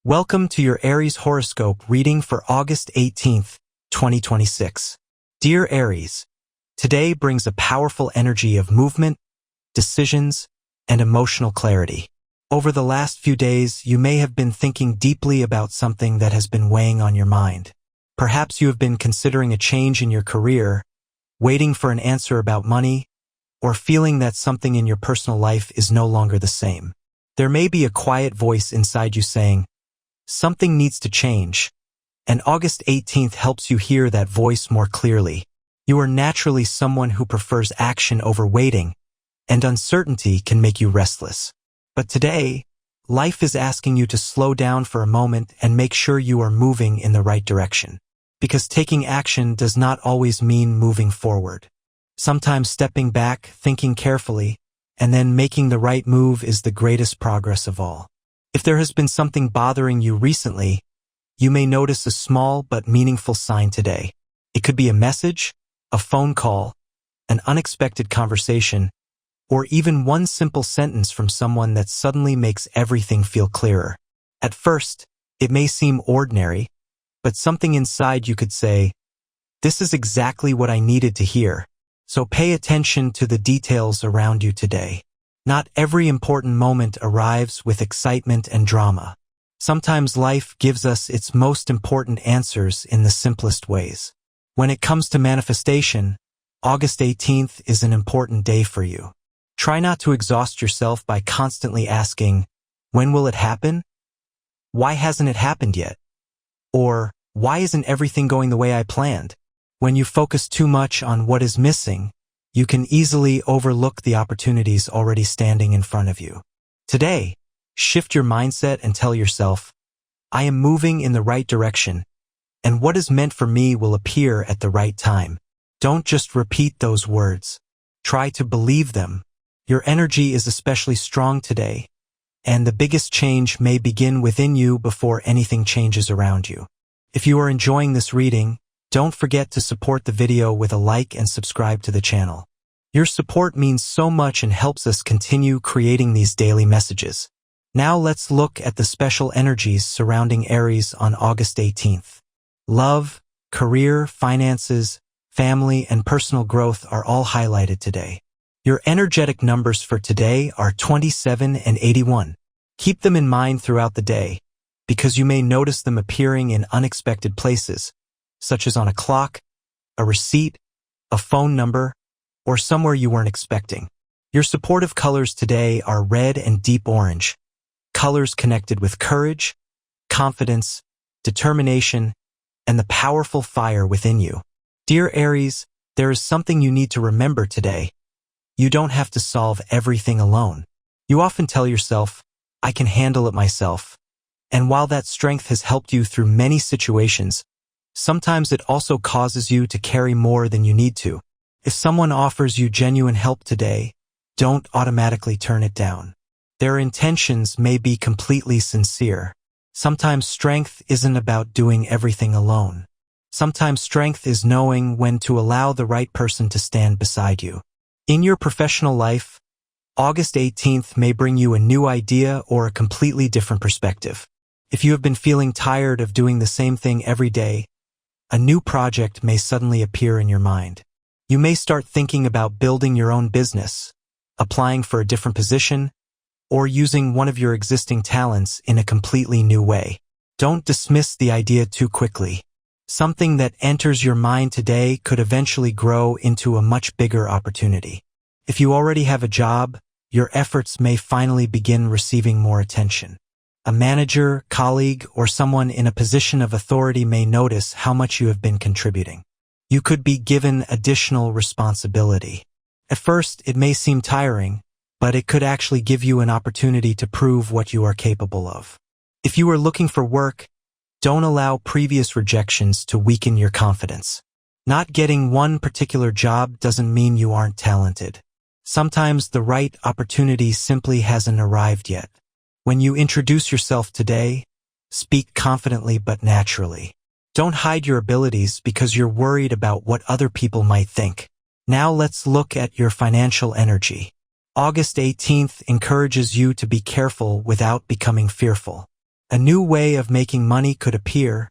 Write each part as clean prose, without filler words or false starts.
Welcome to your Aries horoscope reading for August 18th, 2026. Dear Aries, today brings a powerful energy of movement, decisions, and emotional clarity. Over the last few days, you may have been thinking deeply about something that has been weighing on your mind. Perhaps you have been considering a change in your career, waiting for an answer about money, or feeling that something in your personal life is no longer the same. There may be a quiet voice inside you saying, something needs to change, and August 18th helps you hear that voice more clearly. You are naturally someone who prefers action over waiting, and uncertainty can make you restless. But today, life is asking you to slow down for a moment and make sure you are moving in the right direction. Because taking action does not always mean moving forward. Sometimes stepping back, thinking carefully, and then making the right move is the greatest progress of all. If there has been something bothering you recently, you may notice a small but meaningful sign today. It could be a message, a phone call, an unexpected conversation, or even one simple sentence from someone that suddenly makes everything feel clearer. At first, it may seem ordinary, but something inside you could say, "This is exactly what I needed to hear." So pay attention to the details around you today. Not every important moment arrives with excitement and drama. Sometimes life gives us its most important answers in the simplest ways. When it comes to manifestation, August 18th is an important day for you. Try not to exhaust yourself by constantly asking, when will it happen? Why hasn't it happened yet? Or, why isn't everything going the way I planned? When you focus too much on what is missing, you can easily overlook the opportunities already standing in front of you. Today, shift your mindset and tell yourself, I am moving in the right direction, and what is meant for me will appear at the right time. Don't just repeat those words. Try to believe them. Your energy is especially strong today, and the biggest change may begin within you before anything changes around you. If you are enjoying this reading, don't forget to support the video with a like and subscribe to the channel. Your support means so much and helps us continue creating these daily messages. Now let's look at the special energies surrounding Aries on August 18th. Love, career, finances, family, and personal growth are all highlighted today. Your energetic numbers for today are 27 and 81. Keep them in mind throughout the day, because you may notice them appearing in unexpected places, such as on a clock, a receipt, a phone number, or somewhere you weren't expecting. Your supportive colors today are red and deep orange, colors connected with courage, confidence, determination, and the powerful fire within you. Dear Aries, there is something you need to remember today. You don't have to solve everything alone. You often tell yourself, I can handle it myself. And while that strength has helped you through many situations, sometimes it also causes you to carry more than you need to. If someone offers you genuine help today, don't automatically turn it down. Their intentions may be completely sincere. Sometimes strength isn't about doing everything alone. Sometimes strength is knowing when to allow the right person to stand beside you. In your professional life, August 18th may bring you a new idea or a completely different perspective. If you have been feeling tired of doing the same thing every day, a new project may suddenly appear in your mind. You may start thinking about building your own business, applying for a different position, or using one of your existing talents in a completely new way. Don't dismiss the idea too quickly. Something that enters your mind today could eventually grow into a much bigger opportunity. If you already have a job, your efforts may finally begin receiving more attention. A manager, colleague, or someone in a position of authority may notice how much you have been contributing. You could be given additional responsibility. At first, it may seem tiring, but it could actually give you an opportunity to prove what you are capable of. If you are looking for work, don't allow previous rejections to weaken your confidence. Not getting one particular job doesn't mean you aren't talented. Sometimes the right opportunity simply hasn't arrived yet. When you introduce yourself today, speak confidently but naturally. Don't hide your abilities because you're worried about what other people might think. Now let's look at your financial energy. August 18th encourages you to be careful without becoming fearful. A new way of making money could appear,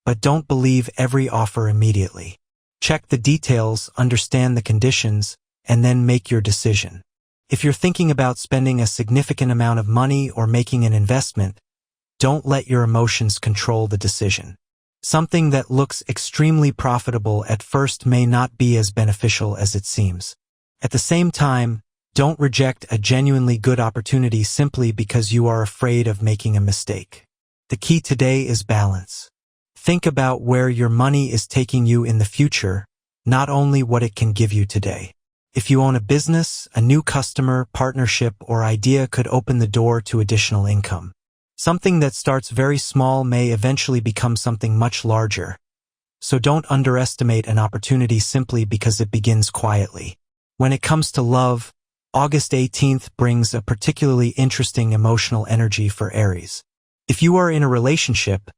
but don't believe every offer immediately. Check the details, understand the conditions, and then make your decision. If you're thinking about spending a significant amount of money or making an investment, don't let your emotions control the decision. Something that looks extremely profitable at first may not be as beneficial as it seems. At the same time, don't reject a genuinely good opportunity simply because you are afraid of making a mistake. The key today is balance. Think about where your money is taking you in the future, not only what it can give you today. If you own a business, a new customer, partnership, or idea could open the door to additional income. Something that starts very small may eventually become something much larger. So don't underestimate an opportunity simply because it begins quietly. When it comes to love, August 18th brings a particularly interesting emotional energy for Aries. If you are in a relationship,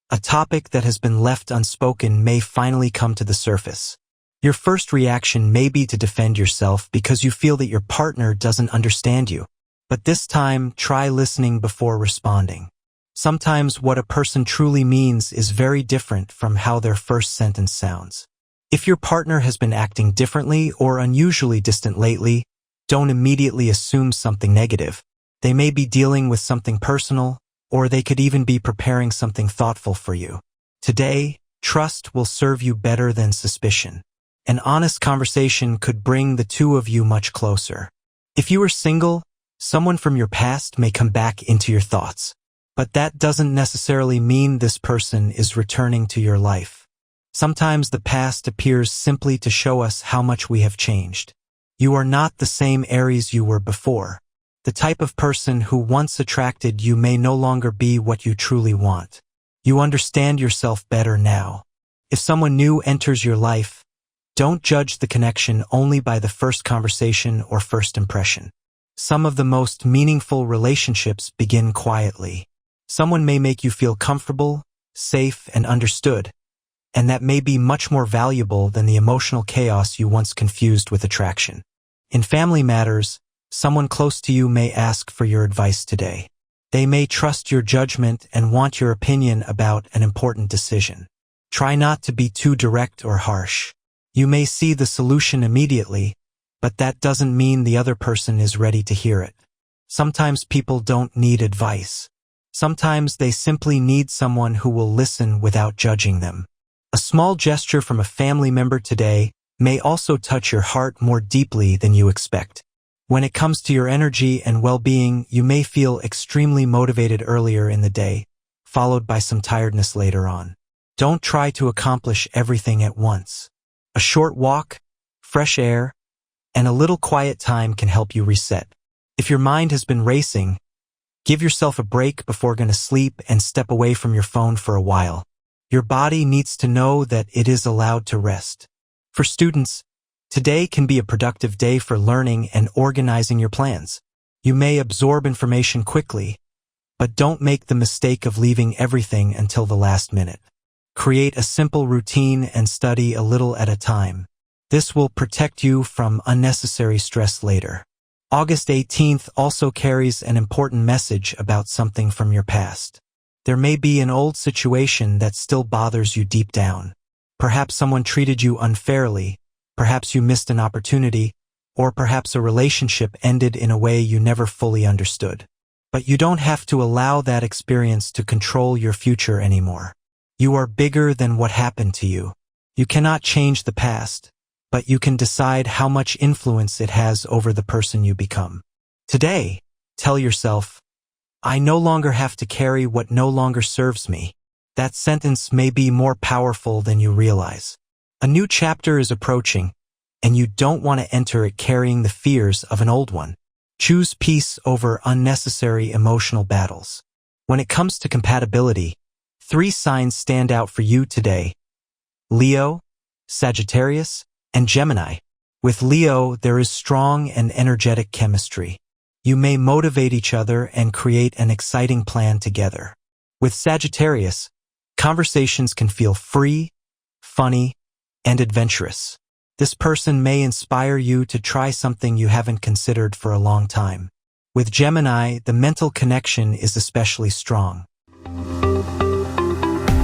a topic that has been left unspoken may finally come to the surface. Your first reaction may be to defend yourself because you feel that your partner doesn't understand you. But this time, try listening before responding. Sometimes what a person truly means is very different from how their first sentence sounds. If your partner has been acting differently or unusually distant lately, don't immediately assume something negative. They may be dealing with something personal, or they could even be preparing something thoughtful for you. Today, trust will serve you better than suspicion. An honest conversation could bring the two of you much closer. If you are single, someone from your past may come back into your thoughts. But that doesn't necessarily mean this person is returning to your life. Sometimes the past appears simply to show us how much we have changed. You are not the same Aries you were before. The type of person who once attracted you may no longer be what you truly want. You understand yourself better now. If someone new enters your life, don't judge the connection only by the first conversation or first impression. Some of the most meaningful relationships begin quietly. Someone may make you feel comfortable, safe, and understood, and that may be much more valuable than the emotional chaos you once confused with attraction. In family matters, someone close to you may ask for your advice today. They may trust your judgment and want your opinion about an important decision. Try not to be too direct or harsh. You may see the solution immediately, but that doesn't mean the other person is ready to hear it. Sometimes people don't need advice. Sometimes they simply need someone who will listen without judging them. A small gesture from a family member today may also touch your heart more deeply than you expect. When it comes to your energy and well-being, you may feel extremely motivated earlier in the day, followed by some tiredness later on. Don't try to accomplish everything at once. A short walk, fresh air, and a little quiet time can help you reset. If your mind has been racing, give yourself a break before going to sleep and step away from your phone for a while. Your body needs to know that it is allowed to rest. For students, today can be a productive day for learning and organizing your plans. You may absorb information quickly, but don't make the mistake of leaving everything until the last minute. Create a simple routine and study a little at a time. This will protect you from unnecessary stress later. August 18th also carries an important message about something from your past. There may be an old situation that still bothers you deep down. Perhaps someone treated you unfairly, perhaps you missed an opportunity, or perhaps a relationship ended in a way you never fully understood. But you don't have to allow that experience to control your future anymore. You are bigger than what happened to you. You cannot change the past, but you can decide how much influence it has over the person you become. Today, tell yourself, I no longer have to carry what no longer serves me. That sentence may be more powerful than you realize. A new chapter is approaching, and you don't want to enter it carrying the fears of an old one. Choose peace over unnecessary emotional battles. When it comes to compatibility, 3 signs stand out for you today: Leo, Sagittarius, and Gemini. With Leo, there is strong and energetic chemistry. You may motivate each other and create an exciting plan together. With Sagittarius, conversations can feel free, funny, and adventurous. This person may inspire you to try something you haven't considered for a long time. With Gemini, the mental connection is especially strong.